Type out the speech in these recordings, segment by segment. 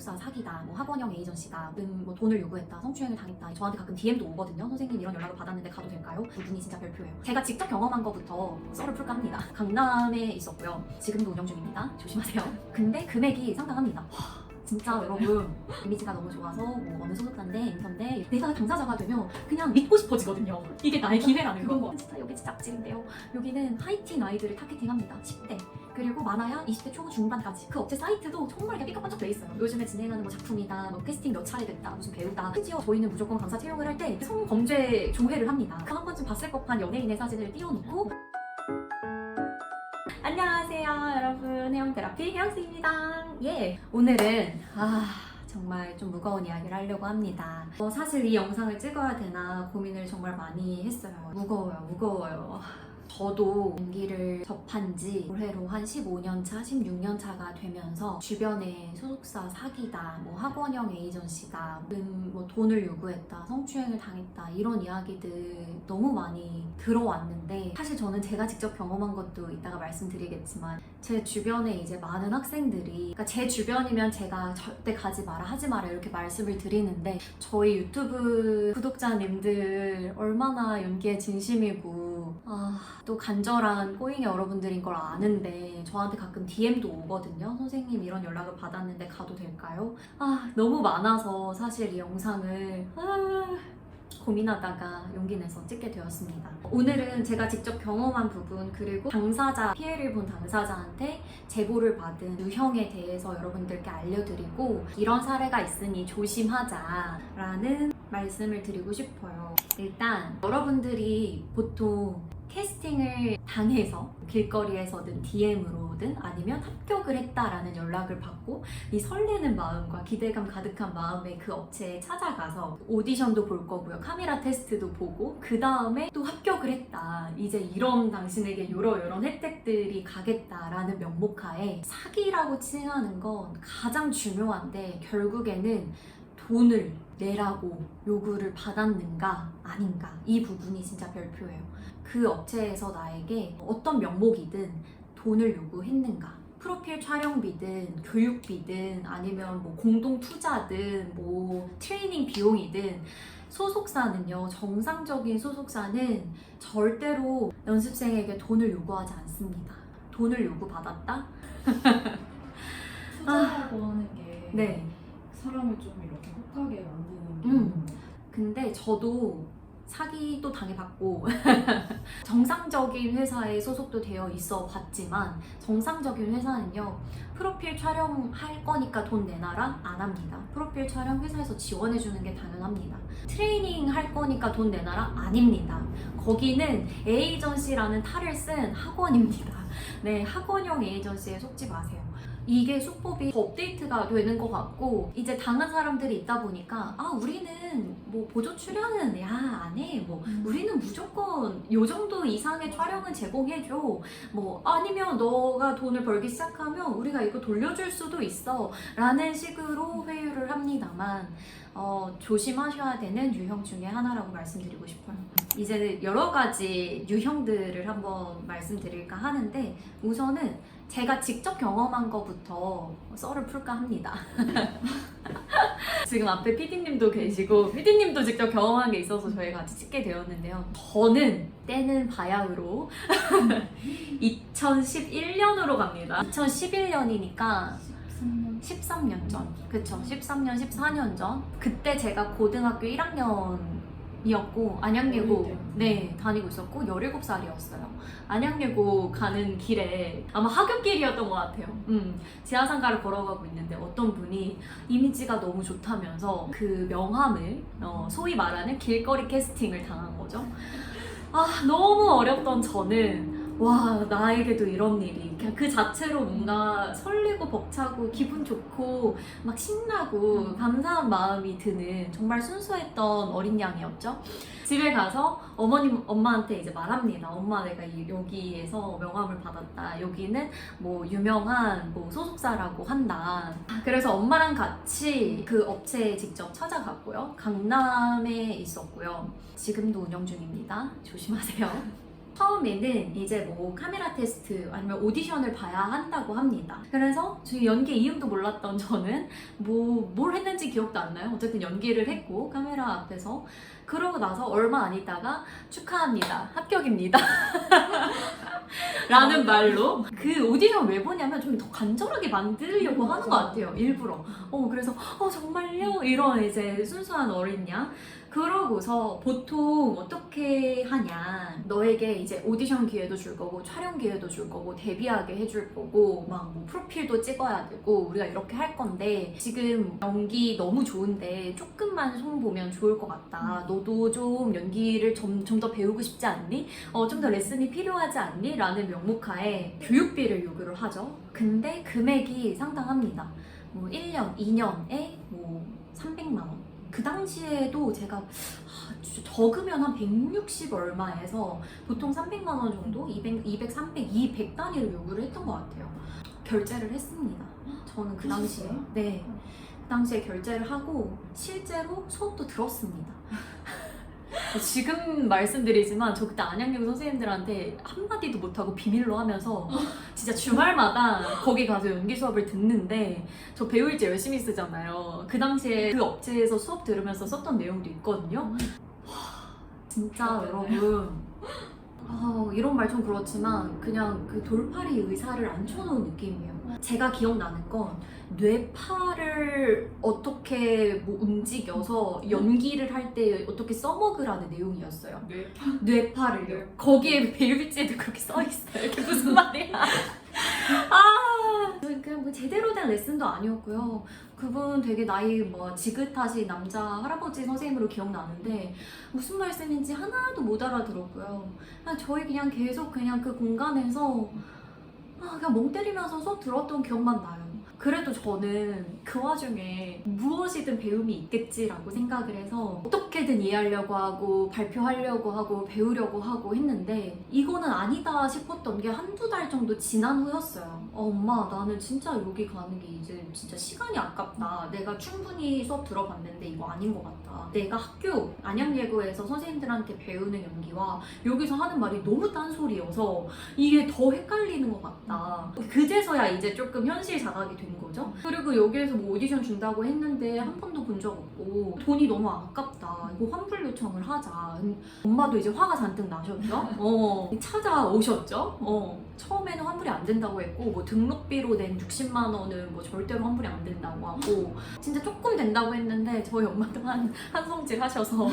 소속사 사기다, 뭐 학원형 에이전시다, 뭐 돈을 요구했다, 성추행을 당했다. 저한테 가끔 DM도 오거든요. 선생님 이런 연락을 받았는데 가도 될까요? 그분이 진짜 별표예요. 제가 직접 경험한 거부터 썰을 풀까 합니다. 강남에 있었고요. 지금도 운영 중입니다. 조심하세요. 근데 금액이 상당합니다. 진짜 여러분 이미지가 너무 좋아서 뭐 어느 소속사인데 인턴데 내가 당사자가 되면 그냥 믿고 싶어지거든요. 이게 나의 기회라는 거. 진짜 여기 진짜 악질인데요. 여기는 하이틴 아이들을 타겟팅합니다. 10대 그리고 많아야 20대 초중반까지. 그 업체 사이트도 정말 이렇게 삐까뻔쩍 돼 있어요. 요즘에 진행하는 뭐 작품이다, 뭐 캐스팅 몇 차례 됐다, 무슨 배우다. 심지어 저희는 무조건 강사 채용을 할 때 성범죄 조회를 합니다. 그 한 번쯤 봤을 법한 연예인의 사진을 띄워놓고. 안녕하세요 여러분, 해영테라피 해영스입니다. 예, 오늘은 정말 좀 무거운 이야기를 하려고 합니다. 사실 이 영상을 찍어야 되나 고민을 정말 많이 했어요. 무거워요. 저도 연기를 접한 지 올해로 한 15년 차, 16년 차가 되면서 주변에 소속사 사기다, 뭐 학원형 에이전시다, 뭐 돈을 요구했다, 성추행을 당했다 이런 이야기들 너무 많이 들어왔는데, 사실 저는 제가 직접 경험한 것도 이따가 말씀드리겠지만 제 주변에 이제 많은 학생들이, 그러니까 제 주변이면 제가 절대 가지 마라, 하지 마라 이렇게 말씀을 드리는데, 저희 유튜브 구독자님들 얼마나 연기에 진심이고 또 간절한 꼬잉이 여러분들인 걸 아는데 저한테 가끔 DM도 오거든요. 선생님 이런 연락을 받았는데 가도 될까요? 너무 많아서 사실 이 영상을 고민하다가 용기 내서 찍게 되었습니다. 오늘은 제가 직접 경험한 부분, 그리고 당사자, 피해를 본 당사자한테 제보를 받은 유형에 대해서 여러분들께 알려드리고, 이런 사례가 있으니 조심하자라는 말씀을 드리고 싶어요. 일단 여러분들이 보통 캐스팅을 당해서 길거리에서든 DM으로든 아니면 합격을 했다라는 연락을 받고 이 설레는 마음과 기대감 가득한 마음에 그 업체에 찾아가서 오디션도 볼 거고요, 카메라 테스트도 보고, 그 다음에 또 합격을 했다, 이제 이런 당신에게 요런 혜택들이 가겠다라는 명목하에 사기라고 칭하는 건 가장 중요한데, 결국에는 돈을 내라고 요구를 받았는가 아닌가, 이 부분이 진짜 별표예요. 그 업체에서 나에게 어떤 명목이든 돈을 요구했는가, 프로필 촬영비든 교육비든 아니면 뭐 공동 투자든 뭐 트레이닝 비용이든, 소속사는요, 정상적인 소속사는 절대로 연습생에게 돈을 요구하지 않습니다. 돈을 요구받았다? 투자라고 하는 게 네. 사람을 좀 이렇게 혹하게 만드는 게 근데 저도 사기도 당해봤고 정상적인 회사에 소속도 되어 있어 봤지만, 정상적인 회사는요, 프로필 촬영할 거니까 돈 내놔라? 안 합니다. 프로필 촬영 회사에서 지원해주는 게 당연합니다. 트레이닝 할 거니까 돈 내놔라? 아닙니다. 거기는 에이전시라는 탈을 쓴 학원입니다. 네, 학원형 에이전시에 속지 마세요. 이게 수법이 더 업데이트가 되는 것 같고, 이제 당한 사람들이 있다 보니까 우리는 뭐 보조 출연은 안 해, 뭐 우리는 무조건 요 정도 이상의 촬영은 제공해줘, 뭐 아니면 너가 돈을 벌기 시작하면 우리가 이거 돌려줄 수도 있어 라는 식으로 회유를 합니다만, 조심하셔야 되는 유형 중에 하나라고 말씀드리고 싶어요. 이제 여러 가지 유형들을 한번 말씀드릴까 하는데, 우선은 제가 직접 경험한 거부터 썰을 풀까 합니다. 지금 앞에 PD님도 계시고, PD님도 직접 경험한 게 있어서 저희 같이 찍게 되었는데요. 저는 때는 바야흐로 2011년으로 갑니다. 2011년이니까 13년 전. 그쵸, 13년, 14년 전. 그때 제가 고등학교 1학년이었고 안양예고 다니고 있었고 17살이었어요. 안양예고 가는 길에, 아마 하굣길이었던 것 같아요. 지하상가를 걸어가고 있는데 어떤 분이 이미지가 너무 좋다면서 그 명함을, 소위 말하는 길거리 캐스팅을 당한 거죠. 너무 어렸던 저는 나에게도 이런 일이, 그냥 그 자체로 뭔가 설레고 벅차고 기분 좋고 막 신나고 감사한 마음이 드는 정말 순수했던 어린 양이었죠. 집에 가서 엄마한테 이제 말합니다. 엄마, 내가 여기에서 명함을 받았다. 여기는 뭐 유명한 뭐 소속사라고 한다. 그래서 엄마랑 같이 그 업체에 직접 찾아갔고요. 강남에 있었고요. 지금도 운영 중입니다. 조심하세요. 처음에는 이제 뭐 카메라 테스트 아니면 오디션을 봐야 한다고 합니다. 그래서 저희 연기 이름도 몰랐던 저는 뭘 했는지 기억도 안 나요. 어쨌든 연기를 했고 카메라 앞에서 그러고 나서 얼마 안 있다가 축하합니다. 합격입니다. 라는 말로 그 오디션 왜 보냐면 좀 더 간절하게 만들려고 하는 것 같아요. 일부러. 그래서 정말요? 이런 이제 순수한 어린 양. 그러고서 보통 어떻게 하냐. 너에게 이제 오디션 기회도 줄 거고 촬영 기회도 줄 거고 데뷔하게 해줄 거고 막 뭐 프로필도 찍어야 되고 우리가 이렇게 할 건데 지금 연기 너무 좋은데 조금만 손 보면 좋을 것 같다. 너도 좀 연기를 좀 더 배우고 싶지 않니? 좀 더 레슨이 필요하지 않니? 라는 명목하에 교육비를 요구를 하죠. 근데 금액이 상당합니다. 뭐 1년, 2년에 뭐 300만 원. 그 당시에도 제가 적으면 한 160 얼마에서 보통 300만 원 정도, 200, 300, 200 단위로 요구를 했던 것 같아요. 결제를 했습니다. 저는 그 당시에. 네. 그 당시에 결제를 하고 실제로 수업도 들었습니다. 지금 말씀드리지만 저 그때 안양예고 선생님들한테 한마디도 못하고 비밀로 하면서 진짜 주말마다 거기 가서 연기 수업을 듣는데 저 배우일지 열심히 쓰잖아요. 그 당시에 그 업체에서 수업 들으면서 썼던 내용도 있거든요. 진짜 여러분 이런 말 좀 그렇지만 그냥 그 돌팔이 의사를 앉혀놓은 느낌이에요. 제가 기억나는 건 뇌파를 어떻게 뭐 움직여서 연기를 할 때 어떻게 써먹으라는 내용이었어요. 뇌파를요. 거기에 베이비지에도 그렇게 써있어요. 이게 무슨 말이야. 그냥 뭐 제대로 된 레슨도 아니었고요. 그분 되게 나이 뭐 지긋하신 남자 할아버지 선생님으로 기억나는데 무슨 말씀인지 하나도 못 알아들었고요. 저희 그냥 계속 그냥 그 공간에서 그냥 멍 때리면서 수업 들었던 기억만 나요. 그래도 저는 그 와중에 무엇이든 배움이 있겠지라고 생각을 해서 어떻게든 이해하려고 하고 발표하려고 하고 배우려고 하고 했는데 이거는 아니다 싶었던 게 한두 달 정도 지난 후였어요. 엄마 나는 진짜 여기 가는 게 이제 진짜 시간이 아깝다. 내가 충분히 수업 들어봤는데 이거 아닌 것 같다. 내가 학교 안양예고에서 선생님들한테 배우는 연기와 여기서 하는 말이 너무 딴소리여서 이게 더 헷갈리는 것 같다. 그제서야 이제 조금 현실 자각이 된 거죠. 그리고 여기에서 뭐 오디션 준다고 했는데 한 번도 본 적 없고 돈이 너무 아깝다. 이거 환불 요청을 하자. 엄마도 이제 화가 잔뜩 나셨죠. 찾아오셨죠. 처음에는 환불이 안 된다고 했고 뭐 등록비로 낸 60만 원은 뭐 절대로 환불이 안 된다고 하고 진짜 조금 된다고 했는데 저희 엄마도 한성질 하셔서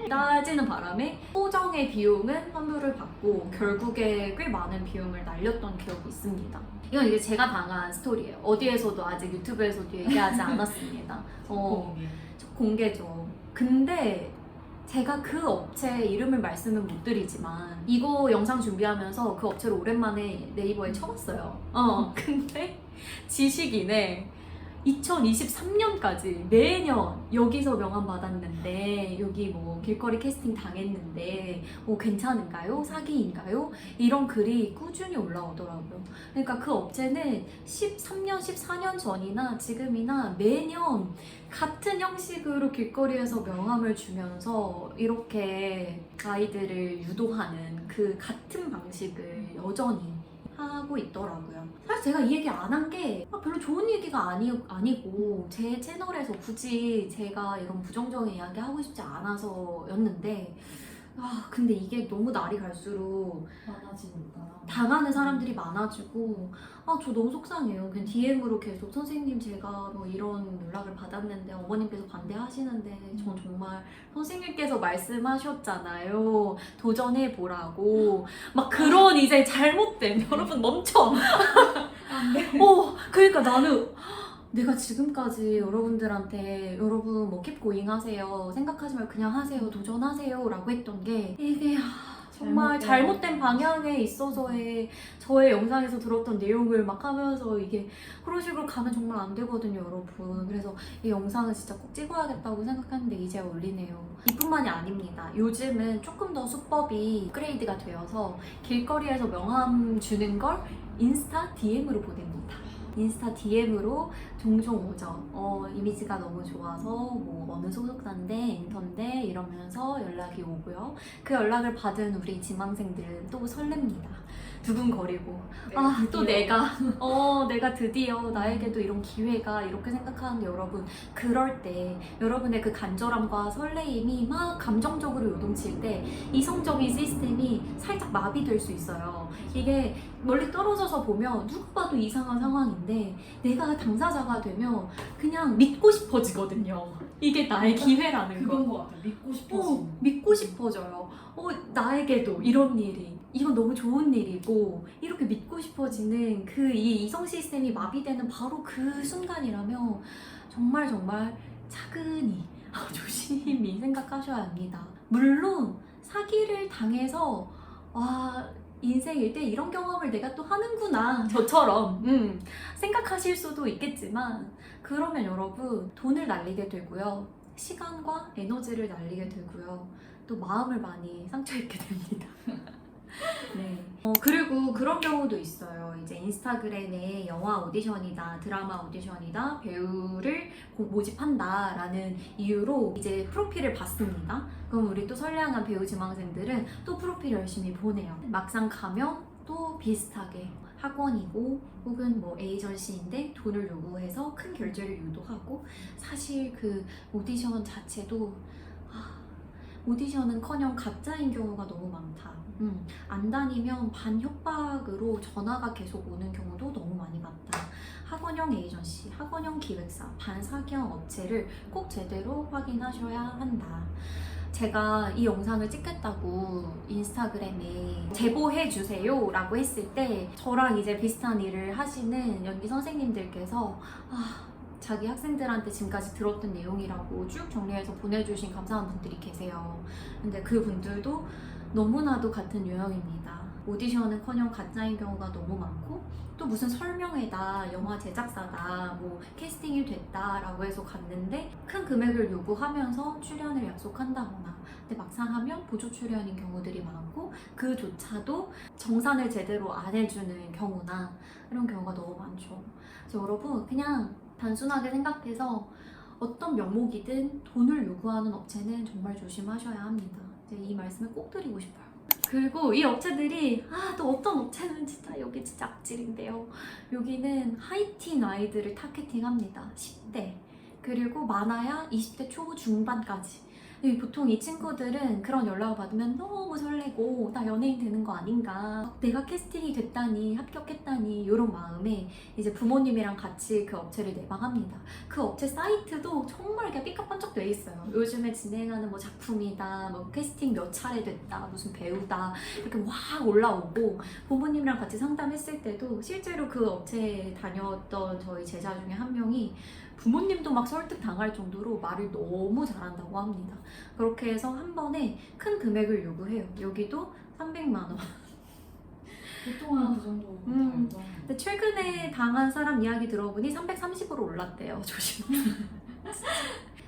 따지는 바람에 소정의 비용은 환불을 받고 결국에 꽤 많은 비용을 날렸던 기억이 있습니다. 이건 이제 제가 당한 스토리예요. 어디에서도 아직 유튜브에서도 얘기하지 않았습니다. 공개죠. 근데 제가 그 업체 이름을 말씀은 못 드리지만 이거 영상 준비하면서 그 업체를 오랜만에 네이버에 쳐봤어요. 근데 지식인에 2023년까지 매년 여기서 명함 받았는데 여기 뭐 길거리 캐스팅 당했는데 뭐 괜찮은가요? 사기인가요? 이런 글이 꾸준히 올라오더라고요. 그러니까 그 업체는 13년, 14년 전이나 지금이나 매년 같은 형식으로 길거리에서 명함을 주면서 이렇게 아이들을 유도하는 그 같은 방식을 여전히 하고 있더라고요. 사실 제가 이 얘기 안 한 게 별로 좋은 얘기가 아니고 제 채널에서 굳이 제가 이런 부정적인 이야기 하고 싶지 않아서였는데 근데 이게 너무 날이 갈수록 많아지니까 당하는 사람들이 많아지고 저 너무 속상해요. 그냥 DM으로 계속 선생님 제가 뭐 이런 연락을 받았는데 어머님께서 반대하시는데 전 정말 선생님께서 말씀하셨잖아요. 도전해보라고 막 그런 이제 잘못된 여러분 멈춰. 그러니까 나는 내가 지금까지 여러분들한테 여러분 뭐 keep going 하세요. 생각하지 말고 그냥 하세요. 도전하세요. 라고 했던 게 이게 정말 잘못된 방향에 있어서의 저의 영상에서 들었던 내용을 막 하면서 이게 그런 식으로 가면 정말 안 되거든요, 여러분. 그래서 이 영상은 진짜 꼭 찍어야겠다고 생각했는데 이제 올리네요. 이뿐만이 아닙니다. 요즘은 조금 더 수법이 업그레이드가 되어서 길거리에서 명함 주는 걸 인스타 DM으로 보냅니다. 인스타 DM으로 종종 오죠. 이미지가 너무 좋아서 뭐 어느 소속사인데 인턴데 이러면서 연락이 오고요. 그 연락을 받은 우리 지망생들은 또 설렙니다. 두근거리고 또 내가 드디어 나에게도 이런 기회가 이렇게 생각하는데 여러분, 그럴 때 여러분의 그 간절함과 설레임이 막 감정적으로 요동칠 때 이성적인 시스템이 살짝 마비될 수 있어요. 이게 멀리 떨어져서 보면 누가 봐도 이상한 상황인데 내가 당사자가 되면 그냥 믿고 싶어지거든요. 이게 나의 기회라는 거. 그건 것 같아. 믿고 싶어지. 믿고 싶어져요. 나에게도 이런 일이, 이건 너무 좋은 일이고, 이렇게 믿고 싶어지는 이 이성 시스템이 마비되는 바로 그 순간이라면 정말 차근히 조심히 생각하셔야 합니다. 물론 사기를 당해서 인생일 때 이런 경험을 내가 또 하는구나, 저처럼 생각하실 수도 있겠지만, 그러면 여러분 돈을 날리게 되고요, 시간과 에너지를 날리게 되고요, 또 마음을 많이 상처입게 됩니다. 네. 그리고 그런 경우도 있어요. 이제 인스타그램에 영화 오디션이다, 드라마 오디션이다, 배우를 모집한다 라는 이유로 이제 프로필을 봤습니다. 그럼 우리 또 선량한 배우 지망생들은 또 프로필 열심히 보내요. 막상 가면 또 비슷하게 학원이고 혹은 뭐 에이전시인데 돈을 요구해서 큰 결제를 유도하고, 사실 그 오디션 자체도 오디션은커녕 가짜인 경우가 너무 많다. 안 다니면 반협박으로 전화가 계속 오는 경우도 너무 많이 봤다. 학원형 에이전시, 학원형 기획사, 반사기형 업체를 꼭 제대로 확인하셔야 한다. 제가 이 영상을 찍겠다고 인스타그램에 제보해주세요 라고 했을 때 저랑 이제 비슷한 일을 하시는 연기 선생님들께서 자기 학생들한테 지금까지 들었던 내용이라고 쭉 정리해서 보내주신 감사한 분들이 계세요. 근데 그 분들도 너무나도 같은 유형입니다. 오디션은커녕 가짜인 경우가 너무 많고, 또 무슨 설명회다, 영화 제작사다, 뭐 캐스팅이 됐다라고 해서 갔는데 큰 금액을 요구하면서 출연을 약속한다거나, 근데 막상 하면 보조 출연인 경우들이 많고, 그조차도 정산을 제대로 안 해주는 경우나 이런 경우가 너무 많죠. 그래서 여러분, 그냥 단순하게 생각해서 어떤 명목이든 돈을 요구하는 업체는 정말 조심하셔야 합니다. 이 말씀을 꼭 드리고 싶어요. 그리고 이 업체들이 또 어떤 업체는 진짜 여기 진짜 악질인데요. 여기는 하이틴 아이들을 타겟팅합니다. 10대 그리고 많아야 20대 초중반까지. 보통 이 친구들은 그런 연락을 받으면 너무 설레고 나 연예인 되는 거 아닌가, 내가 캐스팅이 됐다니, 합격했다니, 이런 마음에 이제 부모님이랑 같이 그 업체를 내방합니다. 그 업체 사이트도 정말 이렇게 삐까뻔쩍 돼 있어요. 요즘에 진행하는 뭐 작품이다, 뭐 캐스팅 몇 차례 됐다, 무슨 배우다, 이렇게 확 올라오고, 부모님이랑 같이 상담했을 때도 실제로 그 업체에 다녔던 저희 제자 중에 한 명이 부모님도 막 설득 당할 정도로 말을 너무 잘한다고 합니다. 그렇게 해서 한 번에 큰 금액을 요구해요. 여기도 300만 원. 보통은 그 정도 알죠. 근데 최근에 당한 사람 이야기 들어보니 330으로 올랐대요. 조심하세요.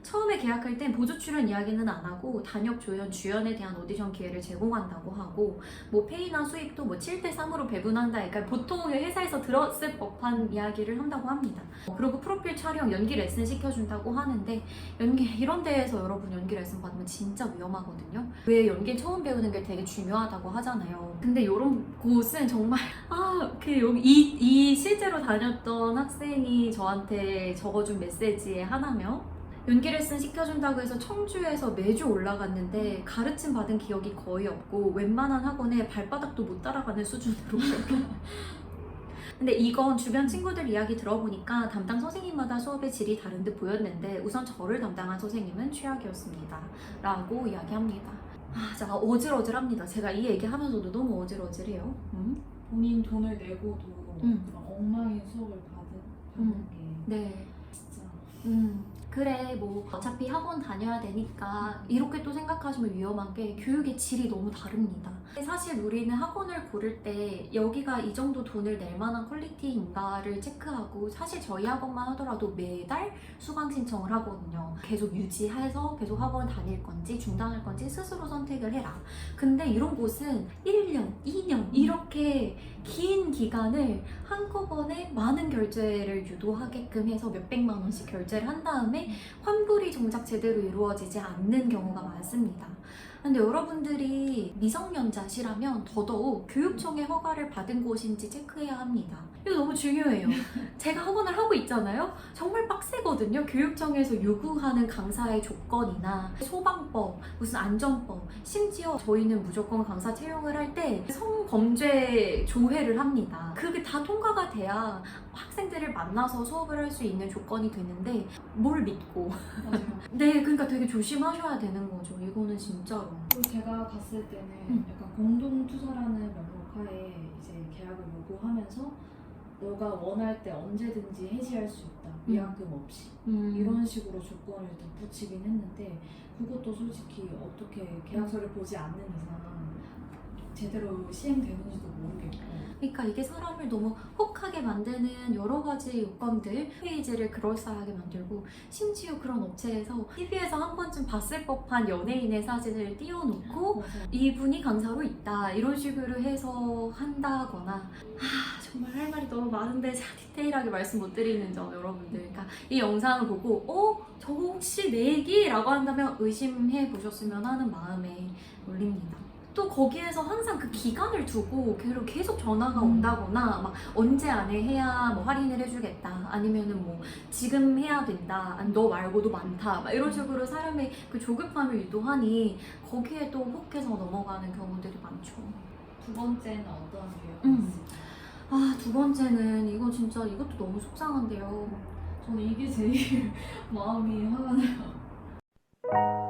처음에 계약할 땐 보조 출연 이야기는 안 하고 단역, 조연, 주연에 대한 오디션 기회를 제공한다고 하고, 뭐 페이나 수입도 뭐 7대 3으로 배분한다. 그러니까 보통 회사에서 들었을 법한 이야기를 한다고 합니다. 그리고 프로필 촬영, 연기 레슨 시켜준다고 하는데, 연기 이런 데에서 여러분 연기 레슨 받으면 진짜 위험하거든요. 왜 연기 처음 배우는 게 되게 중요하다고 하잖아요. 근데 이런 곳은 정말 이 실제로 다녔던 학생이 저한테 적어준 메시지의 하나며, 연기 레슨 시켜준다고 해서 청주에서 매주 올라갔는데 가르침 받은 기억이 거의 없고 웬만한 학원에 발바닥도 못 따라가는 수준으로 근데 이건 주변 친구들 이야기 들어보니까 담당 선생님마다 수업의 질이 다른 듯 보였는데 우선 저를 담당한 선생님은 최악이었습니다 라고 이야기합니다. 진짜 어질어질합니다. 제가 이 얘기하면서도 너무 어질어질해요. 본인 돈을 내고도 그런 엉망인 수업을 받은 게 네. 진짜 그래 뭐 어차피 학원 다녀야 되니까 이렇게 또 생각하시면 위험한 게 교육의 질이 너무 다릅니다. 사실 우리는 학원을 고를 때 여기가 이 정도 돈을 낼 만한 퀄리티인가를 체크하고 사실 저희 학원만 하더라도 매달 수강 신청을 하거든요. 계속 유지해서 계속 학원 다닐 건지 중단할 건지 스스로 선택을 해라. 근데 이런 곳은 1년, 2년 이렇게 긴 기간을 한꺼번에 많은 결제를 유도하게끔 해서 몇백만 원씩 결제를 한 다음에 환불이 정작 제대로 이루어지지 않는 경우가 많습니다. 근데 여러분들이 미성년자시라면 더더욱 교육청의 허가를 받은 곳인지 체크해야 합니다. 이거 너무 중요해요. 제가 학원을 하고 있잖아요. 정말 빡세거든요. 교육청에서 요구하는 강사의 조건이나 소방법, 무슨 안전법, 심지어 저희는 무조건 강사 채용을 할 때 성범죄 조회를 합니다. 그게 다 통과가 돼야 학생들을 만나서 수업을 할 수 있는 조건이 되는데 뭘 믿고 맞아요. 네, 그러니까 되게 조심하셔야 되는 거죠. 이거는 진짜로. 그리고 제가 갔을 때는 음. 약간 공동 투자라는 명목 하에 이제 계약을 요구하면서 너가 원할 때 언제든지 해지할 수 있다. 위약금 없이. 이런 식으로 조건을 덧붙이긴 했는데 그것도 솔직히 어떻게 계약서를 보지 않는 이상 제대로 시행되는지도 모르겠고. 그러니까 이게 사람을 너무 혹하게 만드는 여러 가지 요건들, 페이지를 그럴싸하게 만들고 심지어 그런 업체에서 TV에서 한 번쯤 봤을 법한 연예인의 사진을 띄워놓고 맞아요. 이분이 강사로 있다 이런 식으로 해서 한다거나 정말 할 말이 너무 많은데 제가 디테일하게 말씀 못 드리는 점 여러분들 그러니까 이 영상을 보고 저거 혹시 내 얘기? 라고 한다면 의심해 보셨으면 하는 마음에 올립니다. 또 거기에서 항상 그 기간을 두고 계속 전화가 온다거나 막 언제 안에 해야 뭐 할인을 해주겠다 아니면은 뭐 지금 해야 된다 아니 너 말고도 많다 막 이런 식으로 사람의 그 조급함을 유도하니 거기에 또 혹해서 넘어가는 경우들이 많죠. 두 번째는 어떤 음. 계획이 있을까요? 두 번째는 이거 진짜 이것도 너무 속상한데요. 저는 이게 제일 마음이 화가 나요.